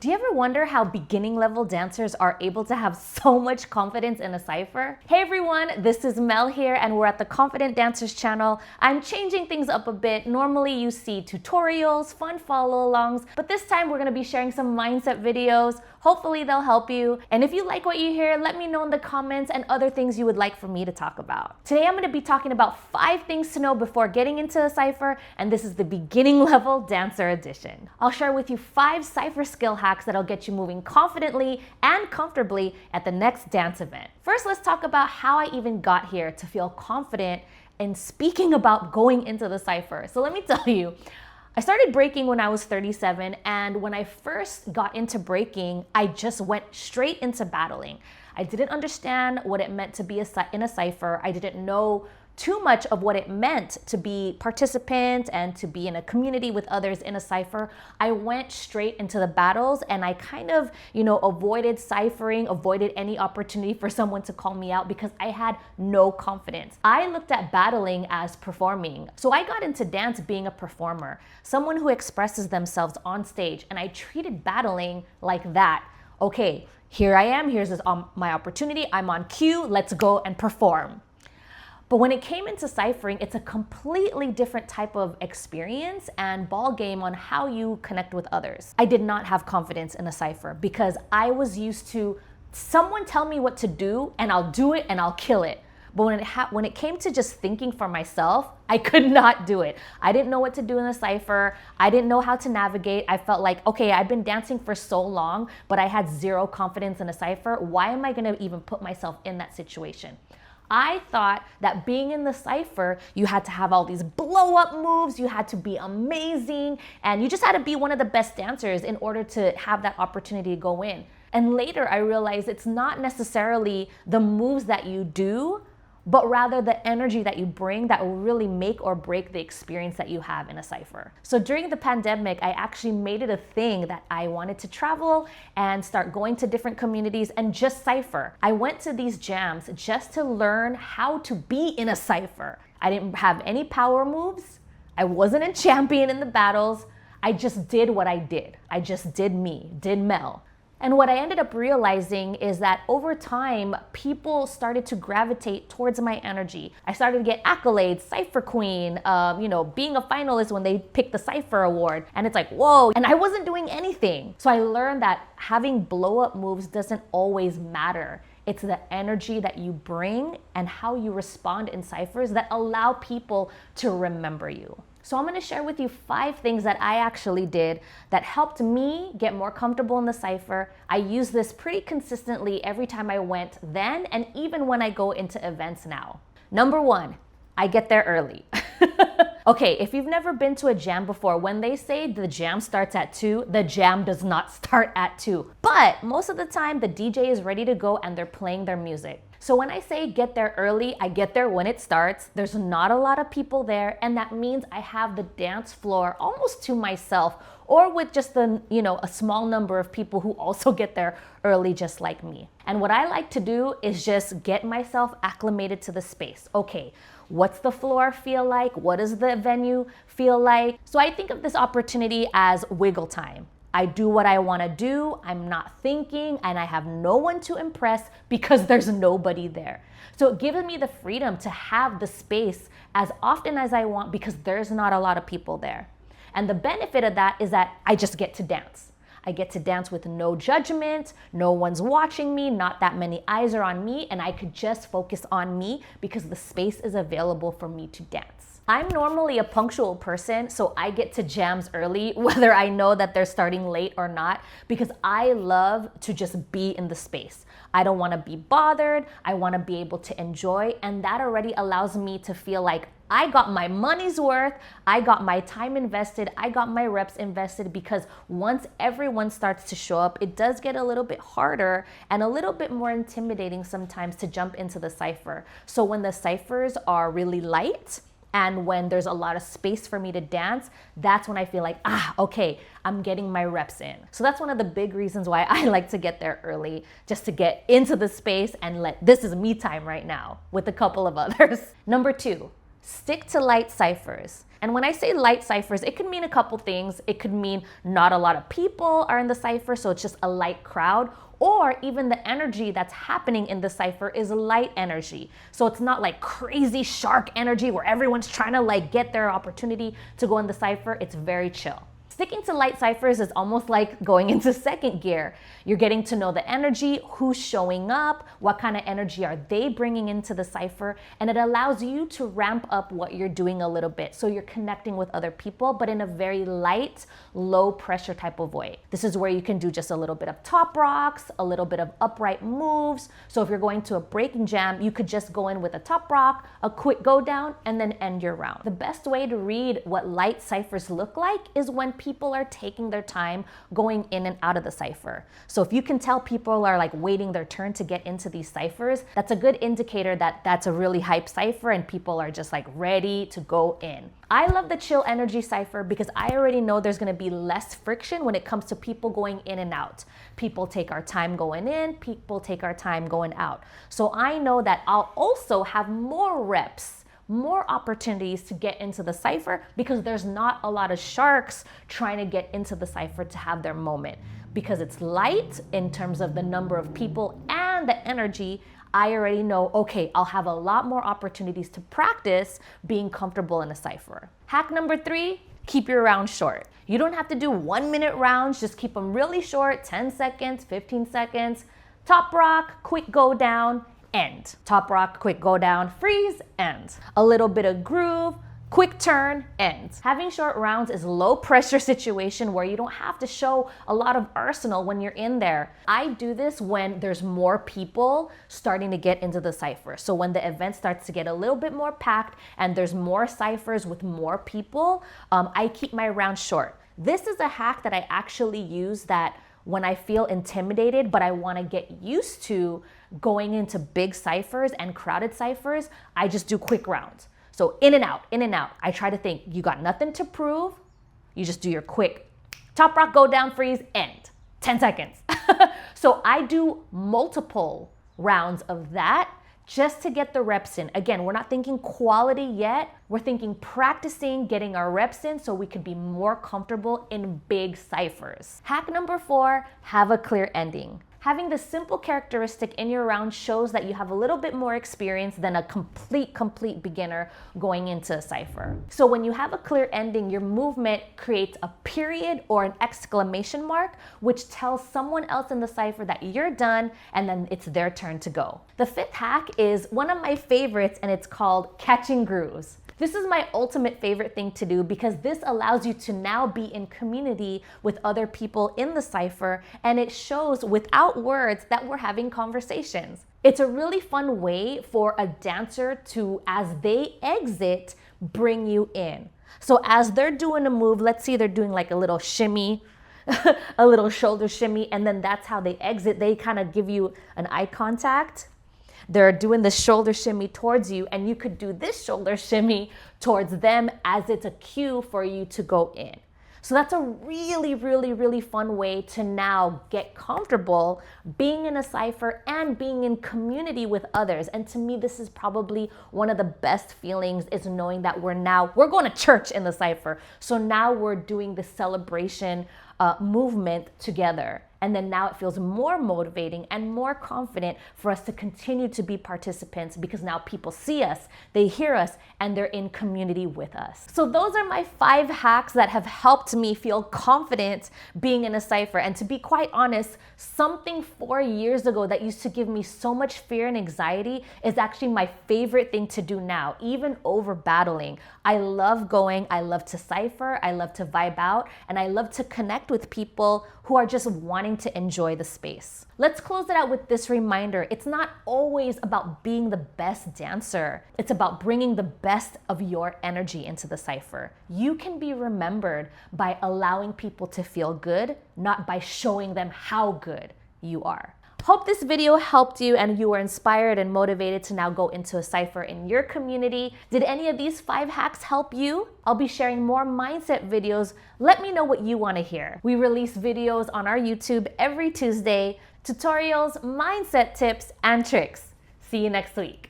Do you ever wonder how beginning level dancers are able to have so much confidence in a cypher? Hey everyone, this is Mel here and we're at the Confident Dancers channel. I'm changing things up a bit. Normally you see tutorials, fun follow-alongs, but this time we're going to be sharing some mindset videos. Hopefully they'll help you. And if you like what you hear, let me know in the comments and other things you would like for me to talk about. Today I'm going to be talking about 5 things to know before getting into a cypher, and this is the beginning level dancer edition. I'll share with you 5 cypher skill hacks that'll get you moving confidently and comfortably at the next dance event. First, let's talk about how I even got here to feel confident in speaking about going into the cypher. So let me tell you, I started breaking when I was 37, and when I first got into breaking, I just went straight into battling. I didn't understand what it meant to be in a cypher. I didn't know too much of what it meant to be participant and to be in a community with others in a cypher. I went straight into the battles and I kind of, avoided ciphering, avoided any opportunity for someone to call me out because I had no confidence. I looked at battling as performing. So I got into dance being a performer, someone who expresses themselves on stage, and I treated battling like that. Okay, here I am, here's my opportunity, I'm on cue, let's go and perform. But when it came into ciphering, it's a completely different type of experience and ball game on how you connect with others. I did not have confidence in a cypher because I was used to someone tell me what to do and I'll do it and I'll kill it. But when it came to just thinking for myself, I could not do it. I didn't know what to do in a cypher. I didn't know how to navigate. I felt like, okay, I've been dancing for so long, but I had zero confidence in a cypher. Why am I gonna even put myself in that situation? I thought that being in the cypher, you had to have all these blow up moves, you had to be amazing, and you just had to be one of the best dancers in order to have that opportunity to go in. And later I realized it's not necessarily the moves that you do, but rather the energy that you bring that will really make or break the experience that you have in a cypher. So during the pandemic, I actually made it a thing that I wanted to travel and start going to different communities and just cypher. I went to these jams just to learn how to be in a cypher. I didn't have any power moves. I wasn't a champion in the battles. I just did what I did. I just did me, did Mel. And what I ended up realizing is that over time, people started to gravitate towards my energy. I started to get accolades, Cypher Queen, being a finalist when they picked the Cypher Award. And it's like, whoa, and I wasn't doing anything. So I learned that having blow-up moves doesn't always matter. It's the energy that you bring and how you respond in cyphers that allow people to remember you. So I'm going to share with you 5 things that I actually did that helped me get more comfortable in the cypher. I use this pretty consistently every time I went then and even when I go into events now. Number 1, I get there early. Okay, if you've never been to a jam before, when they say the jam starts at 2, the jam does not start at 2. But most of the time, the DJ is ready to go and they're playing their music. So when I say get there early, I get there when it starts. There's not a lot of people there, and that means I have the dance floor almost to myself, or with just a small number of people who also get there early just like me. And what I like to do is just get myself acclimated to the space. Okay, what's the floor feel like? What does the venue feel like? So I think of this opportunity as wiggle time. I do what I want to do, I'm not thinking, and I have no one to impress because there's nobody there. So it gives me the freedom to have the space as often as I want because there's not a lot of people there. And the benefit of that is that I just get to dance. I get to dance with no judgment, no one's watching me, not that many eyes are on me, and I could just focus on me because the space is available for me to dance. I'm normally a punctual person, so I get to jams early, whether I know that they're starting late or not, because I love to just be in the space. I don't want to be bothered. I want to be able to enjoy, and that already allows me to feel like I got my money's worth, I got my time invested, I got my reps invested, because once everyone starts to show up, it does get a little bit harder and a little bit more intimidating sometimes to jump into the cypher. So when the cyphers are really light, and when there's a lot of space for me to dance, that's when I feel like, okay, I'm getting my reps in. So that's one of the big reasons why I like to get there early, just to get into the space and this is me time right now with a couple of others. Number 2, Stick to light ciphers. And when I say light ciphers, it could mean a couple things. It could mean not a lot of people are in the cipher, so it's just a light crowd, or even the energy that's happening in the cipher is light energy. So it's not like crazy shark energy where everyone's trying to like get their opportunity to go in the cipher. It's very chill. Sticking to light ciphers is almost like going into second gear. You're getting to know the energy, who's showing up, what kind of energy are they bringing into the cipher, and it allows you to ramp up what you're doing a little bit. So you're connecting with other people, but in a very light, low pressure type of way. This is where you can do just a little bit of top rocks, a little bit of upright moves. So if you're going to a breaking jam, you could just go in with a top rock, a quick go down, and then end your round. The best way to read what light ciphers look like is when people are taking their time going in and out of the cipher. So if you can tell people are like waiting their turn to get into these ciphers, that's a good indicator that that's a really hype cipher and people are just like ready to go in. I love the chill energy cipher because I already know there's going to be less friction when it comes to people going in and out. People take our time going in, people take our time going out. So I know that I'll also have more reps, more opportunities to get into the cipher because there's not a lot of sharks trying to get into the cipher to have their moment. Because it's light in terms of the number of people and the energy, I already know, okay, I'll have a lot more opportunities to practice being comfortable in a cipher. Hack number 3, keep your rounds short. You don't have to do 1-minute rounds, just keep them really short, 10 seconds, 15 seconds. Top rock, quick go down, end. Top rock, quick go down, freeze, end. A little bit of groove, quick turn, end. Having short rounds is low pressure situation where you don't have to show a lot of arsenal when you're in there. I do this when there's more people starting to get into the cipher. So when the event starts to get a little bit more packed and there's more ciphers with more people, I keep my rounds short. This is a hack that I actually use that when I feel intimidated, but I want to get used to going into big ciphers and crowded ciphers, I just do quick rounds. So in and out, in and out. I try to think, you got nothing to prove. You just do your quick top rock, go down, freeze, end. 10 seconds. So I do multiple rounds of that just to get the reps in. Again, we're not thinking quality yet. We're thinking practicing, getting our reps in so we can be more comfortable in big ciphers. Hack number 4, have a clear ending. Having this simple characteristic in your round shows that you have a little bit more experience than a complete beginner going into a cipher. So when you have a clear ending, your movement creates a period or an exclamation mark, which tells someone else in the cipher that you're done and then it's their turn to go. The 5th hack is one of my favorites and it's called catching grooves. This is my ultimate favorite thing to do because this allows you to now be in community with other people in the cipher and it shows without words that we're having conversations. It's a really fun way for a dancer to, as they exit, bring you in. So as they're doing a move, let's see they're doing like a little shimmy, a little shoulder shimmy, and then that's how they exit. They kind of give you an eye contact. They're doing the shoulder shimmy towards you and you could do this shoulder shimmy towards them as it's a cue for you to go in. So that's a really fun way to now get comfortable being in a cipher and being in community with others. And to me, this is probably one of the best feelings is knowing that we're going to church in the cipher. So now we're doing the celebration movement together. And then now it feels more motivating and more confident for us to continue to be participants because now people see us, they hear us, and they're in community with us. So those are my 5 hacks that have helped me feel confident being in a cipher. And to be quite honest, something 4 years ago that used to give me so much fear and anxiety is actually my favorite thing to do now, even over battling. I love going, I love to cipher, I love to vibe out, and I love to connect with people who are just wanting to enjoy the space. Let's close it out with this reminder. It's not always about being the best dancer. It's about bringing the best of your energy into the cipher. You can be remembered by allowing people to feel good, not by showing them how good you are. Hope this video helped you and you were inspired and motivated to now go into a cipher in your community. Did any of these 5 hacks help you? I'll be sharing more mindset videos. Let me know what you want to hear. We release videos on our YouTube every Tuesday, tutorials, mindset tips, and tricks. See you next week.